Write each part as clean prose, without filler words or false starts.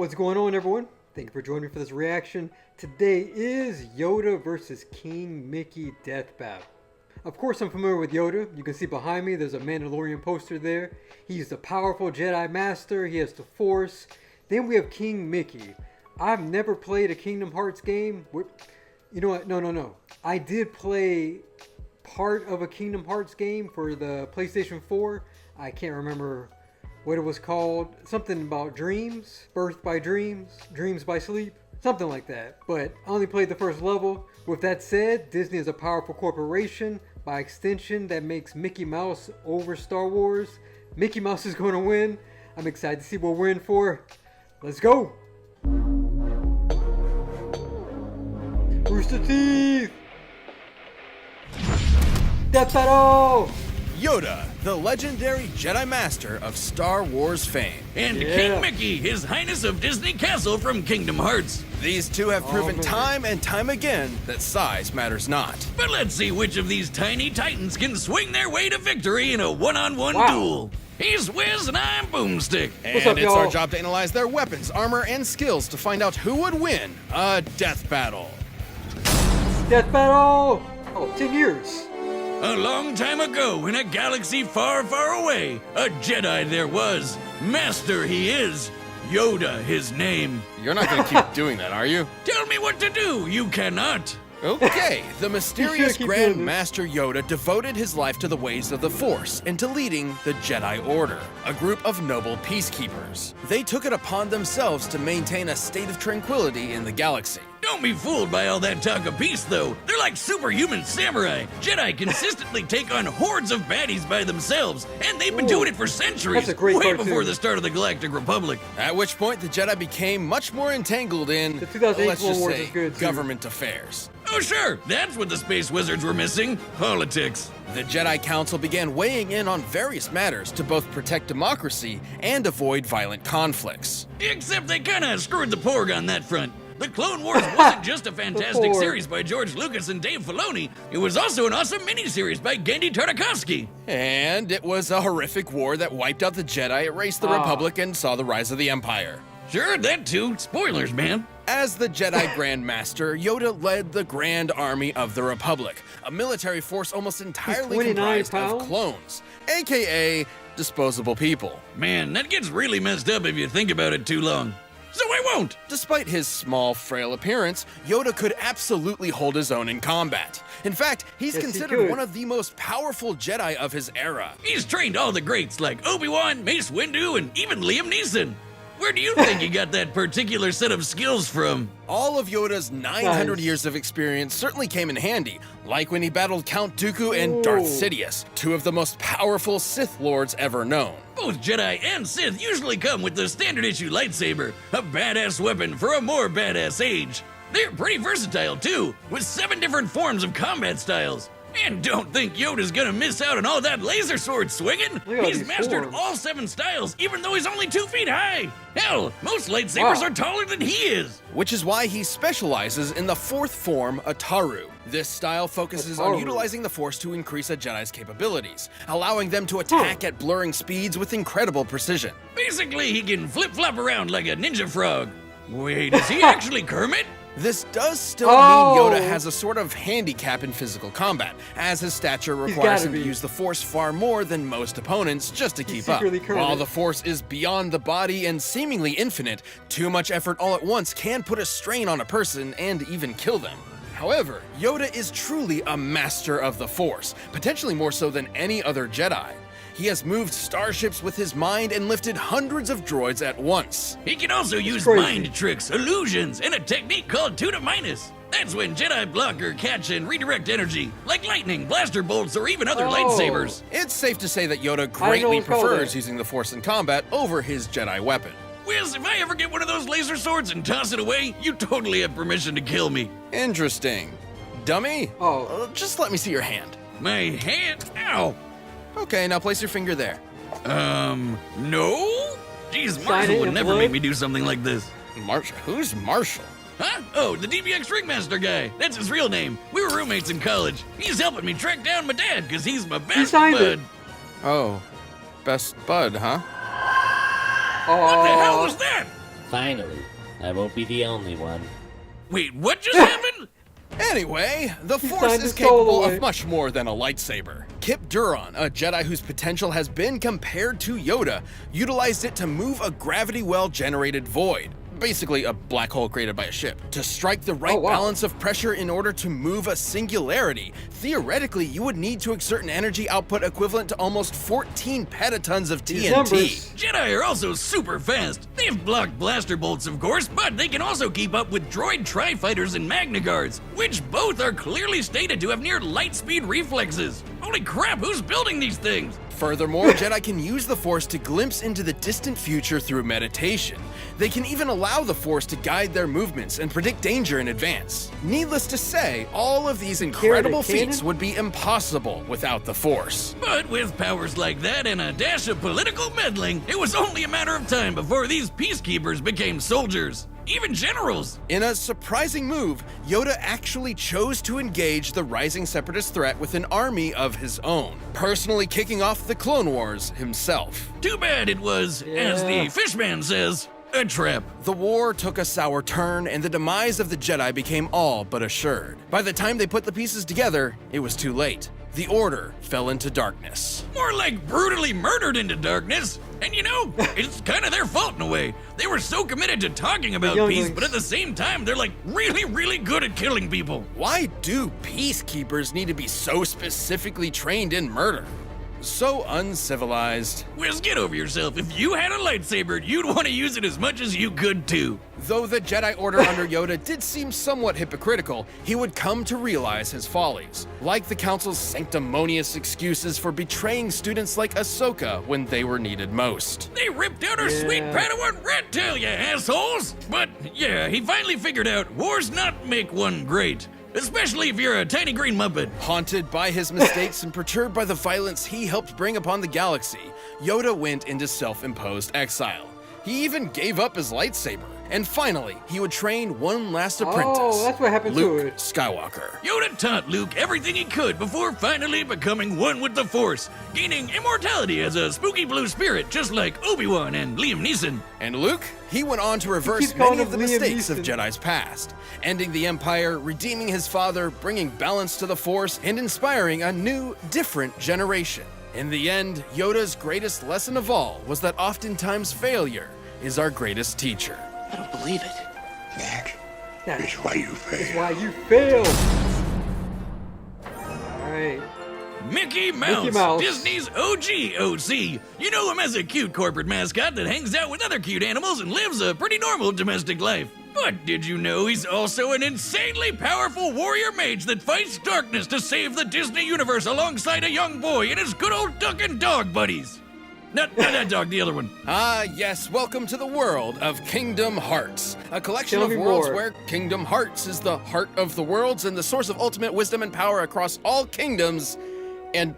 What's going on, everyone? Thank you for joining me for this reaction. Today is Yoda versus King Mickey Death Battle. Of course, I'm familiar with Yoda. You can see behind me, there's a Mandalorian poster there. He's the powerful Jedi Master. He has the Force. Then we have King Mickey. I've never played a Kingdom Hearts game. You know what? No. I did play part of a Kingdom Hearts game for the PlayStation 4. I can't remember what it was called. Something about dreams, birth by dreams, dreams by sleep, something like that. But I only played the first level. With that said, Disney is a powerful corporation. By extension, that makes Mickey Mouse over Star Wars. Mickey Mouse is going to win. I'm excited to see what we're in for. Let's go! Rooster Teeth! Death Battle! Yoda, the legendary Jedi Master of Star Wars fame. And King Mickey, His Highness of Disney Castle from Kingdom Hearts. These two have proven time and time again that size matters not. But let's see which of these tiny titans can swing their way to victory in a one-on-one duel. He's Wiz and I'm Boomstick. And it's our job to analyze their weapons, armor, and skills to find out who would win a death battle. Death Battle! Oh, 10 years. A long time ago, in a galaxy far, far away, a Jedi there was. Master he is. Yoda his name. You're not gonna keep doing that, are you? Tell me what to do. You cannot. Okay, the mysterious Grand Master Yoda devoted his life to the ways of the Force and to leading the Jedi Order, a group of noble peacekeepers. They took it upon themselves to maintain a state of tranquility in the galaxy. Don't be fooled by all that talk of peace, though. They're like superhuman samurai. Jedi consistently take on hordes of baddies by themselves, and they've been doing it for centuries, way before the start of the Galactic Republic. At which point, the Jedi became much more entangled in, the 2008 let's just Wars say, is good, government affairs. Oh sure, that's what the space wizards were missing. Politics. The Jedi Council began weighing in on various matters to both protect democracy and avoid violent conflicts. Except they kinda screwed the porg on that front. The Clone Wars wasn't just a fantastic series by George Lucas and Dave Filoni, it was also an awesome miniseries by Genndy Tartakovsky. And it was a horrific war that wiped out the Jedi, erased the Republic, and saw the rise of the Empire. Sure, that too. Spoilers, man. As the Jedi Grand Master, Yoda led the Grand Army of the Republic, a military force almost entirely comprised of clones, aka disposable people. Man, that gets really messed up if you think about it too long. So I won't! Despite his small, frail appearance, Yoda could absolutely hold his own in combat. In fact, he's considered one of the most powerful Jedi of his era. He's trained all the greats like Obi-Wan, Mace Windu, and even Liam Neeson. Where do you think he got that particular set of skills from? All of Yoda's 900 years of experience certainly came in handy, like when he battled Count Dooku and Darth Sidious, two of the most powerful Sith Lords ever known. Both Jedi and Sith usually come with the standard issue lightsaber, a badass weapon for a more badass age. They're pretty versatile too, with 7 different forms of combat styles. And don't think Yoda's gonna miss out on all that laser sword swinging. He's mastered all 7 styles, even though he's only 2 feet high. Hell, most lightsabers are taller than he is. Which is why he specializes in the 4th form, Ataru. This style focuses on utilizing the Force to increase a Jedi's capabilities, allowing them to attack at blurring speeds with incredible precision. Basically, he can flip-flop around like a ninja frog. Wait, is he actually Kermit? This does still mean Yoda has a sort of handicap in physical combat, as his stature requires him to use the Force far more than most opponents just to keep up. While the Force is beyond the body and seemingly infinite, too much effort all at once can put a strain on a person and even kill them. However, Yoda is truly a master of the Force, potentially more so than any other Jedi. He has moved starships with his mind and lifted hundreds of droids at once. He can also use mind tricks, illusions, and a technique called Tuna Minus. That's when Jedi block or catch and redirect energy, like lightning, blaster bolts, or even other lightsabers. It's safe to say that Yoda greatly prefers using the Force in combat over his Jedi weapon. Wiz, if I ever get one of those laser swords and toss it away, you totally have permission to kill me. Interesting. Dummy? Just let me see your hand. My hand? Ow! Okay, now place your finger there. No? Jeez, Marshall would never make me do something like this. Marshall? Who's Marshall? Huh? Oh, the DBX Ringmaster guy. That's his real name. We were roommates in college. He's helping me track down my dad because he's my best bud. Oh, best bud, huh? What the hell was that? Finally, I won't be the only one. Wait, what just happened? Anyway, the Force signed is his soul capable away. of much more than a lightsaber. Kip Duron, a Jedi whose potential has been compared to Yoda, utilized it to move a gravity well-generated void, basically a black hole created by a ship, to strike the right balance of pressure in order to move a singularity. Theoretically, you would need to exert an energy output equivalent to almost 14 petatons of These TNT. numbers. Jedi are also super fast. They have blocked blaster bolts, of course, but they can also keep up with droid tri-fighters and Magna Guards, which both are clearly stated to have near light speed reflexes. Holy crap, who's building these things? Furthermore, Jedi can use the Force to glimpse into the distant future through meditation. They can even allow the Force to guide their movements and predict danger in advance. Needless to say, all of these incredible feats would be impossible without the Force. But with powers like that and a dash of political meddling, it was only a matter of time before these peacekeepers became soldiers. Even generals. In a surprising move, Yoda actually chose to engage the rising separatist threat with an army of his own, personally kicking off the Clone Wars himself. Too bad it was, as the fishman says, a trap. The war took a sour turn, and the demise of the Jedi became all but assured. By the time they put the pieces together, it was too late. The Order fell into darkness. More like brutally murdered into darkness. And you know, it's kind of their fault in a way. They were so committed to talking about peace, but at the same time, they're like really, really good at killing people. Why do peacekeepers need to be so specifically trained in murder? So uncivilized. Wiz, get over yourself. If you had a lightsaber, you'd want to use it as much as you could too. Though the Jedi Order under Yoda did seem somewhat hypocritical, he would come to realize his follies, like the Council's sanctimonious excuses for betraying students like Ahsoka when they were needed most. They ripped out our sweet Padawan rat tail, you assholes! But yeah, he finally figured out wars not make one great. Especially if you're a tiny green Muppet. Haunted by his mistakes and perturbed by the violence he helped bring upon the galaxy, Yoda went into self-imposed exile. He even gave up his lightsaber. And finally, he would train one last apprentice. Oh, that's what happened Luke to it. Skywalker. Yoda taught Luke everything he could before finally becoming one with the Force, gaining immortality as a spooky blue spirit, just like Obi-Wan and Liam Neeson. And Luke, he went on to reverse keeps calling many of the him Liam mistakes of Neeson. Jedi's past, ending the Empire, redeeming his father, bringing balance to the Force, and inspiring a new, different generation. In the end, Yoda's greatest lesson of all was that oftentimes failure is our greatest teacher. I don't believe it. That That's why you fail. is why you failed. Alright. Mickey Mouse, Mickey Mouse. Disney's OG OC. You know him as a cute corporate mascot that hangs out with other cute animals and lives a pretty normal domestic life. But did you know he's also an insanely powerful warrior mage that fights darkness to save the Disney universe alongside a young boy and his good old duck and dog buddies? Not that dog, the other one. Ah, yes, welcome to the world of Kingdom Hearts, a collection Tell of me worlds more. where Kingdom Hearts is the heart of the worlds and the source of ultimate wisdom and power across all kingdoms and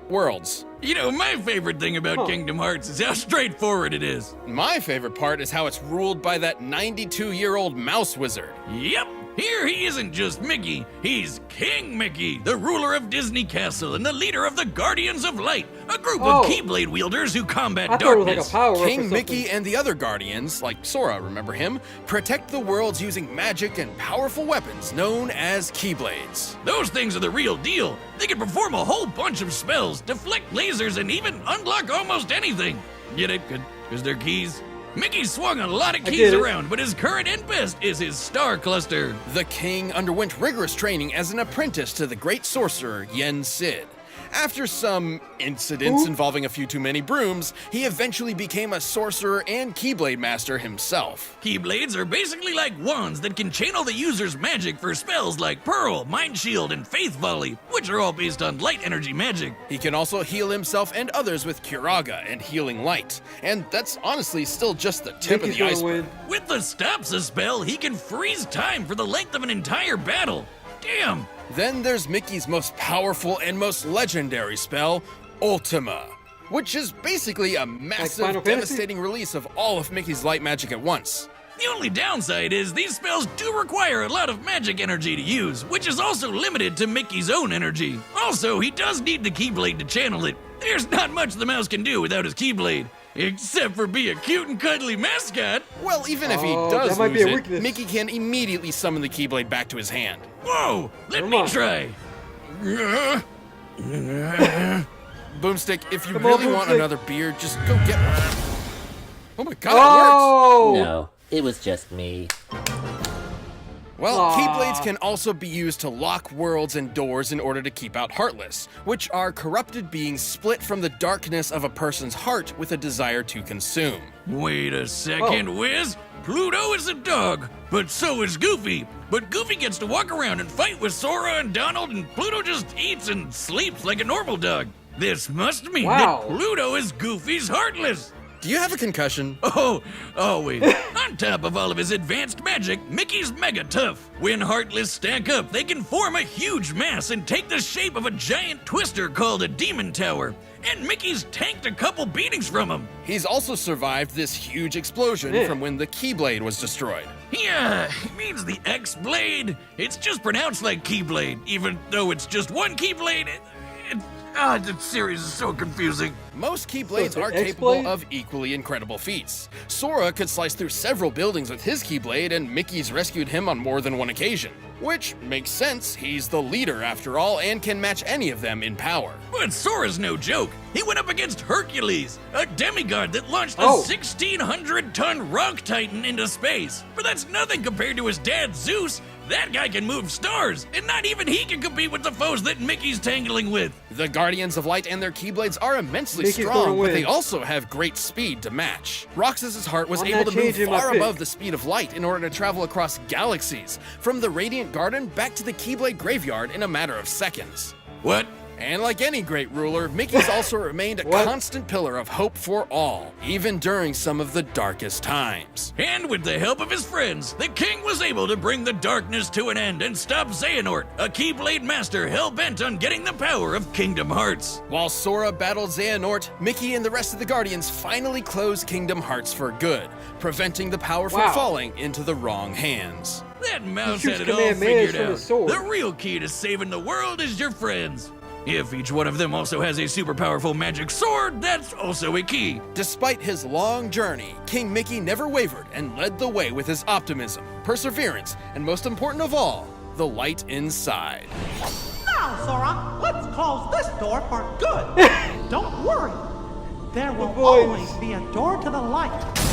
worlds. You know, my favorite thing about Kingdom Hearts is how straightforward it is. My favorite part is how it's ruled by that 92-year-old mouse wizard. Yep, here he isn't just Mickey, he's King Mickey, the ruler of Disney Castle and the leader of the Guardians of Light, a group of Keyblade wielders who combat I thought it was darkness. like a power up or King something. Mickey and the other Guardians, like Sora, remember him, protect the worlds using magic and powerful weapons known as Keyblades. Those things are the real deal. They can perform a whole bunch of spells, deflect lasers, and even unlock almost anything. Get it? Because they're keys. Mickey swung a lot of keys around, but his current and best is his star cluster. The king underwent rigorous training as an apprentice to the great sorcerer Yen Sid. After some incidents involving a few too many brooms, he eventually became a sorcerer and Keyblade master himself. Keyblades are basically like wands that can channel the user's magic for spells like Pearl, Mind Shield, and Faith Volley, which are all based on light energy magic. He can also heal himself and others with Curaga and Healing Light. And that's honestly still just the tip of the iceberg. With the Stopsa spell, he can freeze time for the length of an entire battle. Damn! Then there's Mickey's most powerful and most legendary spell, Ultima, which is basically a massive, Final Fantasy? devastating release of all of Mickey's light magic at once. The only downside is these spells do require a lot of magic energy to use, which is also limited to Mickey's own energy. Also, he does need the Keyblade to channel it. There's not much the mouse can do without his Keyblade. Except for be a cute and cuddly mascot. Well, even if he does lose it, Mickey can immediately summon the Keyblade back to his hand. Whoa! Let me try. Boomstick, if you really want another beer, just go get one. Oh my god, it works! No, it was just me. Well, Keyblades can also be used to lock worlds and doors in order to keep out Heartless, which are corrupted beings split from the darkness of a person's heart with a desire to consume. Wait a second, Wiz. Pluto is a dog, but so is Goofy. But Goofy gets to walk around and fight with Sora and Donald, and Pluto just eats and sleeps like a normal dog. This must mean that Pluto is Goofy's Heartless. Do you have a concussion? Oh, always. On top of all of his advanced magic, Mickey's mega tough. When Heartless stack up, they can form a huge mass and take the shape of a giant twister called a Demon Tower. And Mickey's tanked a couple beatings from him. He's also survived this huge explosion from when the Keyblade was destroyed. Yeah, it means the X-Blade. It's just pronounced like Keyblade, even though it's just one Keyblade. This series is so confusing. Most Keyblades are capable of equally incredible feats. Sora could slice through several buildings with his Keyblade, and Mickey's rescued him on more than one occasion. Which makes sense, he's the leader after all, and can match any of them in power. But Sora's no joke. He went up against Hercules, a demigod that launched a 1,600-ton rock titan into space. But that's nothing compared to his dad, Zeus. That guy can move stars, and not even he can compete with the foes that Mickey's tangling with. The Guardians of Light and their Keyblades are immensely strong, but they also have great speed to match. Roxas's heart was able to move far above the speed of light in order to travel across galaxies, from the Radiant Garden back to the Keyblade Graveyard in a matter of seconds. What? And like any great ruler, Mickey's also remained a constant pillar of hope for all, even during some of the darkest times. And with the help of his friends, the king was able to bring the darkness to an end and stop Xehanort, a Keyblade master hell-bent on getting the power of Kingdom Hearts. While Sora battled Xehanort, Mickey and the rest of the Guardians finally closed Kingdom Hearts for good, preventing the power from falling into the wrong hands. That mouse had it all figured out. The real key to saving the world is your friends. If each one of them also has a super powerful magic sword, that's also a key. Despite his long journey, King Mickey never wavered and led the way with his optimism, perseverance, and most important of all, the light inside. Now, Sora, let's close this door for good. Don't worry. There will always be a door to the light.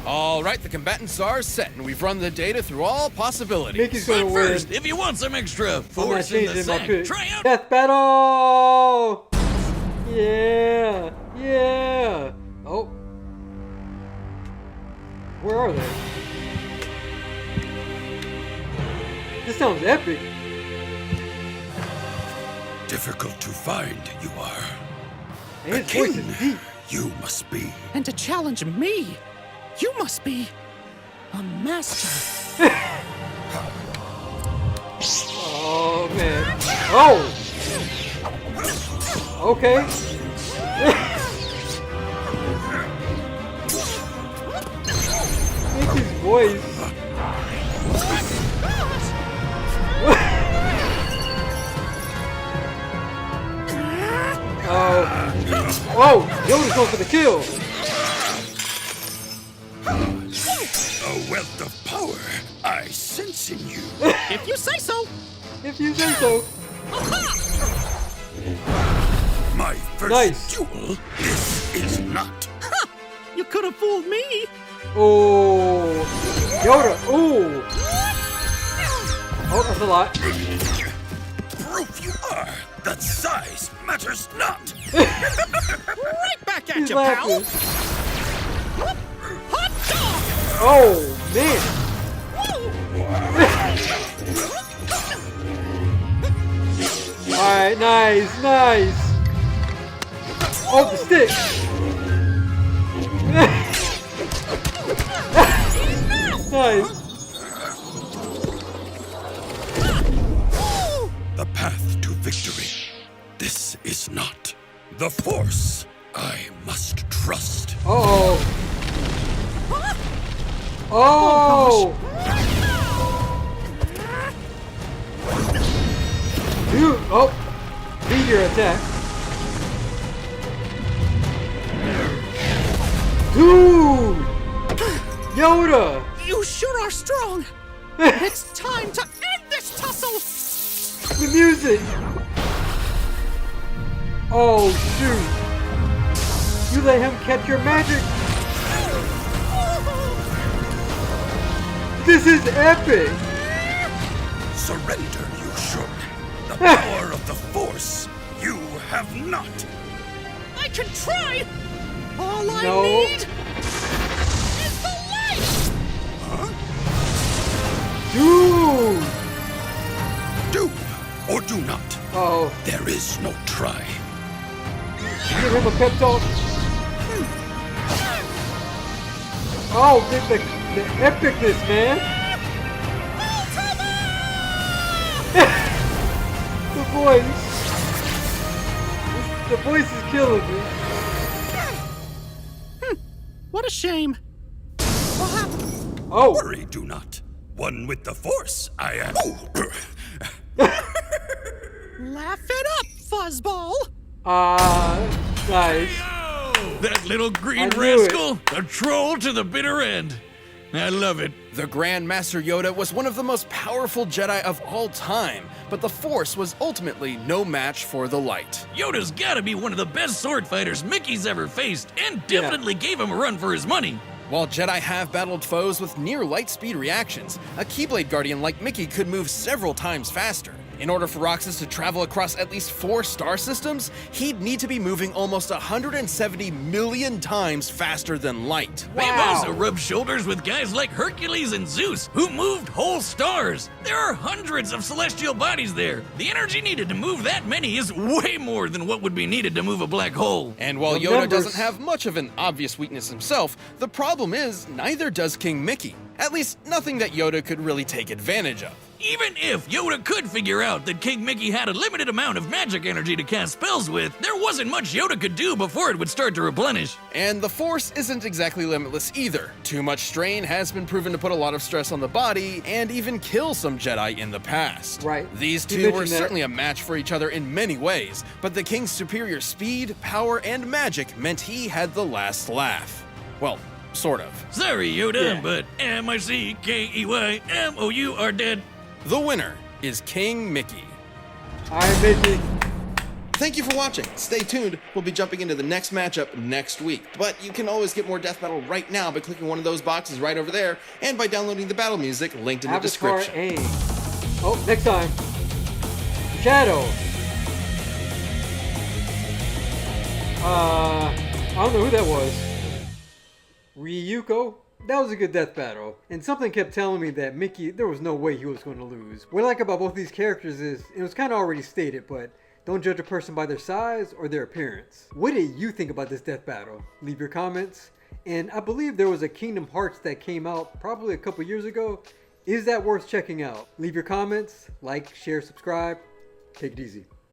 All right, the combatants are set, and we've run the data through all possibilities. But first, if you want some extra force in the sack, try out Death Battle! Yeah! Yeah! Oh. Where are they? This sounds epic. Difficult to find, you are. And his voice is deep. You must be. And to challenge me, you must be a master. Oh, man. Oh! Okay. Mickey's voice. Oh! Yoda's going for the kill! A wealth of power I sense in you. If you say so. If you say so. My first duel, this is not. Ha! You could have fooled me. Oh! Yoda! Ooh! Oh, that's a lot. Proof you are that size matters not. Right back at you, pal. Hot dog! Oh, man! Alright, nice, nice! Oh, the stick! Nice! The path to victory. This is not the Force I must trust. Uh-oh! Oh! Dude! Oh! Beat your attack. Dude! Yoda! You sure are strong. It's time to end this tussle. The music! Oh, shoot! You let him catch your magic! This is epic! Surrender, you should. The power of the Force you have not. I can try. All I No. need is the light. Dude! Do or do not. Oh, There is no try. give him a pep talk. Oh, the epicness, man! The voice! The voice is killing me. What a shame. What happened? Oh, Worry, do not. One with the Force, I am. Laugh it up, fuzzball. nice. That little green I knew rascal, a troll to the bitter end. I love it. The Grand Master Yoda was one of the most powerful Jedi of all time, but the Force was ultimately no match for the light. Yoda's gotta be one of the best sword fighters Mickey's ever faced, and definitely gave him a run for his money. While Jedi have battled foes with near light speed reactions, a Keyblade Guardian like Mickey could move several times faster. In order for Roxas to travel across at least 4 star systems, he'd need to be moving almost 170 million times faster than light. They've also rubbed shoulders with guys like Hercules and Zeus, who moved whole stars. There are hundreds of celestial bodies there. The energy needed to move that many is way more than what would be needed to move a black hole. And while The Yoda numbers- doesn't have much of an obvious weakness himself, the problem is neither does King Mickey. At least nothing that Yoda could really take advantage of. Even if Yoda could figure out that King Mickey had a limited amount of magic energy to cast spells with, there wasn't much Yoda could do before it would start to replenish. And the Force isn't exactly limitless either. Too much strain has been proven to put a lot of stress on the body and even kill some Jedi in the past. Right. These You two were mentioned that. certainly a match for each other in many ways, but the King's superior speed, power, and magic meant he had the last laugh. Well, sort of. Sorry, Yoda, Yeah. but MICKEYMOU are dead. The winner is King Mickey. I'm Mickey. Thank you for watching. Stay tuned. We'll be jumping into the next matchup next week. But you can always get more Death Battle right now by clicking one of those boxes right over there and by downloading the battle music linked in the Avatar description. aim. Oh, next time. Shadow. I don't know who that was. Ryuko? That was a good death battle. And something kept telling me that Mickey, there was no way he was going to lose. What I like about both these characters is, it was kind of already stated, but don't judge a person by their size or their appearance. What did you think about this death battle? Leave your comments. And I believe there was a Kingdom Hearts that came out probably a couple years ago. Is that worth checking out? Leave your comments, like, share, subscribe. Take it easy.